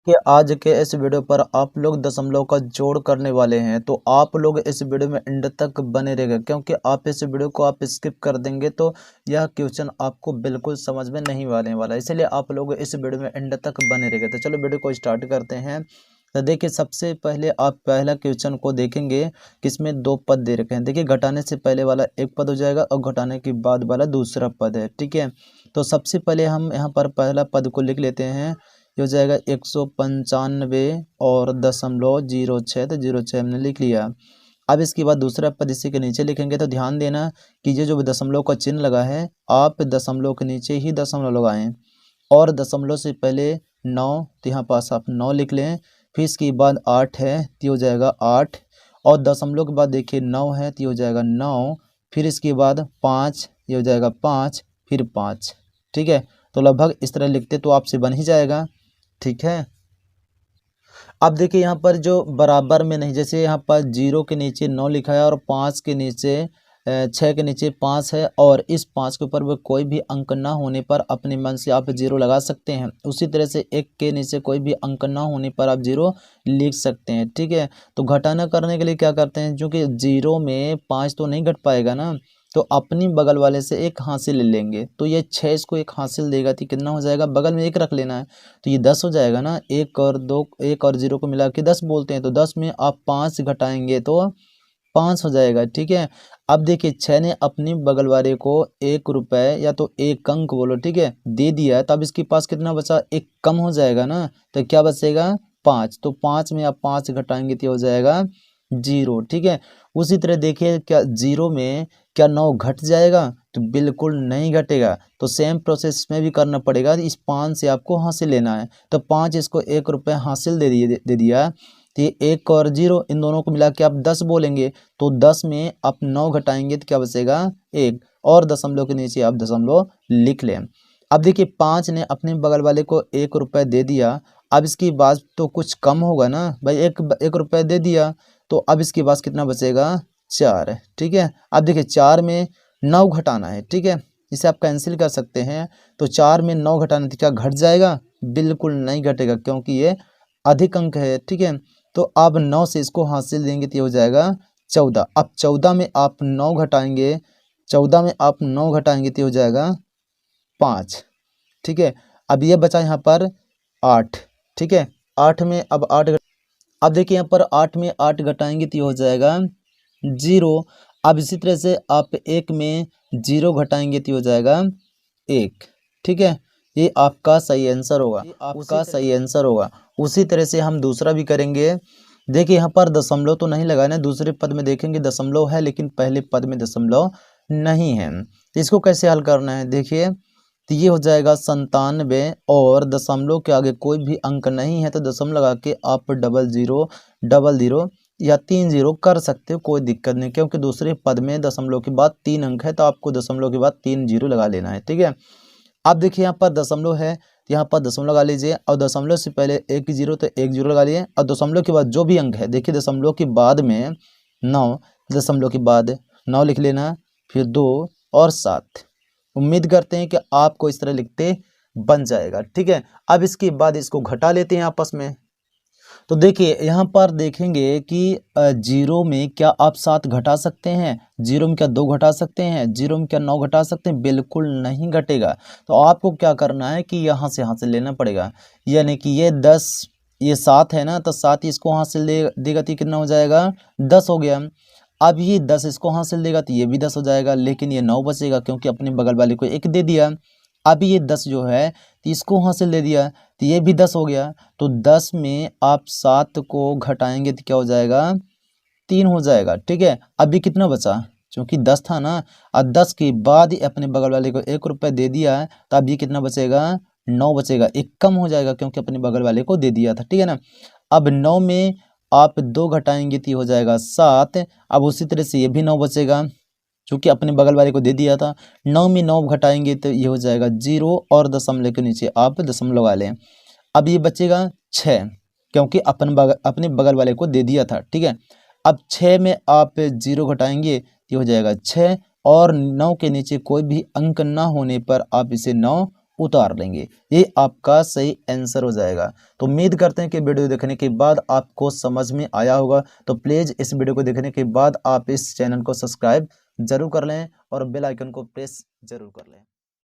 कि आज के इस वीडियो पर आप लोग दशमलव का जोड़ करने वाले हैं, तो आप लोग इस वीडियो में एंड तक बने रहेगा, क्योंकि आप इस वीडियो को आप स्किप कर देंगे तो यह क्वेश्चन आपको बिल्कुल समझ में नहीं आने वाला, इसलिए आप लोग इस वीडियो में एंड तक बने रहेगा। तो चलो वीडियो को स्टार्ट करते हैं। तो देखिए, सबसे पहले आप पहला क्वेश्चन को देखेंगे किसमें दो पद दे रखे हैं। देखिए, घटाने से पहले वाला एक पद हो जाएगा और घटाने के बाद वाला दूसरा पद है, ठीक है। तो सबसे पहले हम यहाँ पर पहला पद को लिख लेते हैं। ये हो जाएगा 195 और 0.06, तो 0.6 हमने लिख लिया। अब इसके बाद दूसरा पद इसी के नीचे लिखेंगे। तो ध्यान देना कि ये जो दशमलव का चिन्ह लगा है, आप दशमलव के नीचे ही दशमलव लगाएं, और दशमलव से पहले 9, तो यहाँ पास आप 9 लिख लें। फिर इसके बाद 8 है, तो हो जाएगा 8, और दशमलव के बाद देखिए 9 है, तो हो जाएगा 9। फिर इसके बाद 5, ये हो जाएगा 5, फिर 5, ठीक है। तो लगभग इस तरह लिखते तो आपसे बन ही जाएगा, ठीक है। अब देखिए यहाँ पर जो बराबर में नहीं, जैसे यहाँ पर 0 के नीचे 9 लिखा है और 5 के नीचे 6 के नीचे 5 है, और इस 5 के ऊपर वो कोई भी अंक ना होने पर अपने मन से आप 0 लगा सकते हैं। उसी तरह से 1 के नीचे कोई भी अंक ना होने पर आप 0 लिख सकते हैं, ठीक है। तो घटाना करने के लिए क्या करते हैं, क्योंकि 0 में 5 तो नहीं घट पाएगा ना, तो अपनी बगल वाले से एक हासिल ले लेंगे। तो ये 6 इसको एक हासिल देगा, तो कितना हो जाएगा, बगल में एक रख लेना है, तो ये 10 हो जाएगा ना। 1 और 2, 1 और 0 को मिला के 10 बोलते हैं, तो 10 में आप 5 घटाएंगे तो 5 हो जाएगा, ठीक है। अब देखिए 6 ने अपनी बगल वाले को 1 रुपए या तो 1 अंक बोलो, ठीक है, दे दिया है। तो अब इसके पास कितना बचा, एक कम हो जाएगा ना, तो क्या बचेगा 5। तो 5 में आप 5 घटाएंगे तो हो जाएगा 0, ठीक है। उसी तरह देखिए, क्या 0 में क्या 9 घट जाएगा, तो बिल्कुल नहीं घटेगा। तो सेम प्रोसेस में भी करना पड़ेगा। इस 5 से आपको हासिल लेना है, तो 5 इसको 1 रुपये हासिल दे दिया। तो ये 1 और 0 इन दोनों को मिला के आप 10 बोलेंगे, तो 10 में आप 9 घटाएंगे तो क्या बचेगा 1, और दशमलव के नीचे आप दशमलव लिख लें। अब देखिए 5 ने अपने बगल वाले को 1 रुपये दे दिया। अब इसकी बात तो कुछ कम होगा ना भाई, 1 रुपये दे दिया, तो अब इसके पास कितना बचेगा 4, ठीक है। अब देखिए 4 में 9 घटाना है, ठीक है, इसे आप कैंसिल कर सकते हैं। तो 4 में 9 घटाना तो क्या घट जाएगा, बिल्कुल नहीं घटेगा, क्योंकि ये अधिक अंक है, ठीक है। तो अब 9 से इसको हासिल देंगे तो हो जाएगा 14। अब 14 में आप 9 घटाएंगे, 14 में आप 9 घटाएंगे तो हो जाएगा 5, ठीक है। अब ये बचा यहाँ पर 8, ठीक है। 8 में अब 8, अब देखिए यहाँ पर 8 में 8 घटाएंगे तो हो जाएगा 0। अब इसी तरह से आप 1 में 0 घटाएंगे तो हो जाएगा 1, ठीक है। ये आपका सही आंसर होगा, आपका सही आंसर होगा। उसी तरह से हम दूसरा भी करेंगे। देखिए यहाँ पर दशमलव तो नहीं लगाना, दूसरे पद में देखेंगे दशमलव है, लेकिन पहले पद में दशमलव नहीं है। तो इसको कैसे हल करना है, देखिए, तो ये हो जाएगा 97, और दशमलव के आगे कोई भी अंक नहीं है, तो दशमलव लगा के आप 0000 या 30 कर सकते हो, कोई दिक्कत नहीं, क्योंकि दूसरे पद में दशमलव के बाद 3 अंक है, तो आपको दशमलव के बाद 30 लगा लेना है, ठीक है। अब देखिए यहाँ पर दशमलव है, तो यहाँ पर दशमलव लगा लीजिए, और दशमलव से पहले 1 0, तो 1 0 लगा लिए, और दशमलव के बाद जो भी अंक है, देखिए दशमलव के बाद में 9, दशमलव के बाद 9 लिख लेना, फिर 2 और 7। उम्मीद करते हैं कि आपको इस तरह लिखते बन जाएगा, ठीक है। अब इसके बाद इसको घटा लेते हैं आपस में। तो देखिए यहाँ पर देखेंगे कि 0 में क्या आप 7 घटा सकते हैं, 0 में क्या 2 घटा सकते हैं, 0 में क्या 9 घटा सकते हैं, बिल्कुल नहीं घटेगा। तो आपको क्या करना है कि यहाँ से हासिल लेना पड़ेगा, यानी कि ये 10, ये 7 है ना, तो 7 इसको हासिल देगा तो कितना हो जाएगा 10 हो गया। अब ये 10 इसको हासिल देगा तो ये भी 10 हो जाएगा, लेकिन ये 9 बचेगा, क्योंकि अपने बगल वाले को 1 दे दिया। अब ये 10 जो है तो इसको हासिल दे दिया, तो ये भी 10 हो गया। तो 10 में आप 7 को घटाएंगे तो क्या हो जाएगा 3 हो जाएगा, ठीक है। अभी कितना बचा, क्योंकि 10 था ना, और 10 के बाद ही अपने बगल वाले को 1 रुपये दे दिया है, तो अब ये कितना बचेगा 9 बचेगा, एक कम हो जाएगा, क्योंकि अपने बगल वाले को दे दिया था, ठीक है ना। अब 9 में आप 2 घटाएंगे तो हो जाएगा 7। अब उसी तरह से ये भी 9 बचेगा, चूँकि अपने बगल वाले को दे दिया था। 9 में 9 घटाएंगे तो ये हो जाएगा 0, और दशमलव के नीचे आप दशमलव लगा लें। अब ये बचेगा 6, क्योंकि अपने बगल वाले को दे दिया था, ठीक है। अब 6 में आप 0 घटाएंगे तो हो जाएगा 6, और 9 के नीचे कोई भी अंक ना होने पर आप इसे 9 उतार लेंगे। ये आपका सही आंसर हो जाएगा। तो उम्मीद करते हैं कि वीडियो देखने के बाद आपको समझ में आया होगा। तो प्लीज़ इस वीडियो को देखने के बाद आप इस चैनल को सब्सक्राइब जरूर कर लें और बेल आइकन को प्रेस जरूर कर लें।